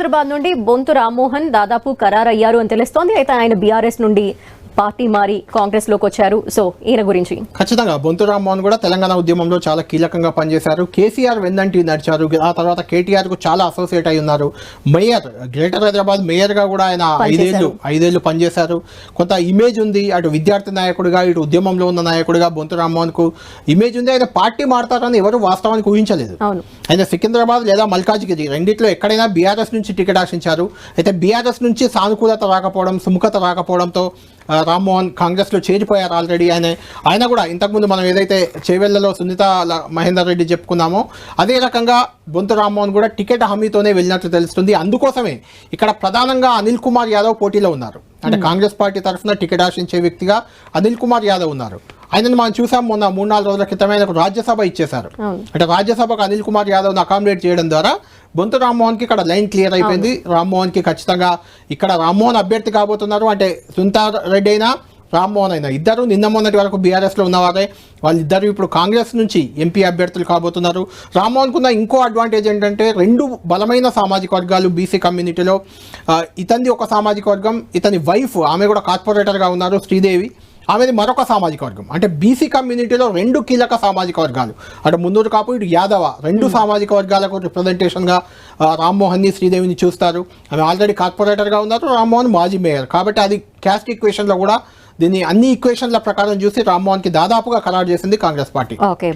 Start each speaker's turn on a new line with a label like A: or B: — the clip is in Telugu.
A: సికింద్రాబాద్ నుండి బొంతు రామ్మోహన్ దాదాపు ఖరారయ్యారు అని తెలుస్తోంది. అయితే ఆయన బీఆర్ఎస్ నుండి పార్టీ మారి కాంగ్రెస్ లోకి వచ్చారు. సో ఈయన గురించి
B: ఖచ్చితంగా బొంతు రామ్మోహన్ కూడా తెలంగాణ ఉద్యమంలో చాలా కీలకంగా పనిచేశారు. కేసీఆర్ వెన్నంటి నడిచారు. ఆ తర్వాత కేటీఆర్ కు చాలా అసోసియేట్ అయి ఉన్నారు. మేయర్, గ్రేటర్ హైదరాబాద్ మేయర్ గా కూడా ఆయన ఐదేళ్లు పనిచేశారు. కొంత ఇమేజ్ ఉంది. అటు విద్యార్థి నాయకుడిగా, ఇటు ఉద్యమంలో ఉన్న నాయకుడిగా బొంతు రామ్మోహన్ కు ఇమేజ్ ఉంది. ఆయన పార్టీ మారతారని ఎవరు వాస్తవానికి ఊహించలేదు. ఆయన సికింద్రాబాద్ లేదా మల్కాజ్గిరి రెండిట్లో ఎక్కడైనా బీఆర్ఎస్ నుంచి టికెట్ ఆశించారు. అయితే బీఆర్ఎస్ నుంచి సానుకూలత రాకపోవడం, సుముఖత రాకపోవడంతో రామ్మోహన్ కాంగ్రెస్లో చేరిపోయారు ఆల్రెడీ. ఆయన కూడా ఇంతకుముందు మనం ఏదైతే చేవెళ్లలో సునీత మహేందర్ రెడ్డి చెప్పుకున్నామో అదే రకంగా బొంతు రామ్మోహన్ కూడా టికెట్ హామీతోనే వెళ్ళినట్లు తెలుస్తుంది. అందుకోసమే ఇక్కడ ప్రధానంగా అనిల్ కుమార్ యాదవ్ పోటీలో ఉన్నారు. అంటే కాంగ్రెస్ పార్టీ తరఫున టికెట్ ఆశించే వ్యక్తిగా అనిల్ కుమార్ యాదవ్ ఉన్నారు. ఆయనను మనం చూసాం మొన్న 3-4 రోజుల క్రితమే రాజ్యసభ ఇచ్చేశారు. అంటే రాజ్యసభకు అనిల్ కుమార్ యాదవ్ను అకామిడేట్ చేయడం ద్వారా బొంతు రామ్మోహన్కి ఇక్కడ లైన్ క్లియర్ అయిపోయింది. రామ్మోహన్కి ఖచ్చితంగా ఇక్కడ రామ్మోహన్ అభ్యర్థి కాబోతున్నారు. అంటే సునీతా రెడ్డి అయినా రామ్మోహన్ అయినా ఇద్దరు నిన్న మొన్నటి వరకు బీఆర్ఎస్లో ఉన్నవారే, వాళ్ళిద్దరు ఇప్పుడు కాంగ్రెస్ నుంచి ఎంపీ అభ్యర్థులు కాబోతున్నారు. రామ్మోహన్కు ఉన్న ఇంకో అడ్వాంటేజ్ ఏంటంటే 2 బలమైన సామాజిక వర్గాలు బీసీ కమ్యూనిటీలో. ఇతనిది ఒక సామాజిక వర్గం, ఇతని వైఫ్ ఆమె కూడా కార్పొరేటర్గా ఉన్నారు శ్రీదేవి, ఆమెది మరొక సామాజిక వర్గం. అంటే బీసీ కమ్యూనిటీలో 2 కీలక సామాజిక వర్గాలు, అటు మున్నూరు కాపు ఇటు యాదవ, 2 సామాజిక వర్గాలకు రిప్రజెంటేషన్గా రామ్మోహన్ని శ్రీదేవిని చూస్తారు. ఆమె ఆల్రెడీ కార్పొరేటర్గా ఉన్నారు, రామ్మోహన్ మాజీ మేయర్. కాబట్టి అది క్యాస్ట్ ఈక్వేషన్లో కూడా దీన్ని అన్ని ఈక్వేషన్ల ప్రకారం చూసి రామ్మోహన్కి దాదాపుగా ఖరారు చేసింది కాంగ్రెస్ పార్టీ.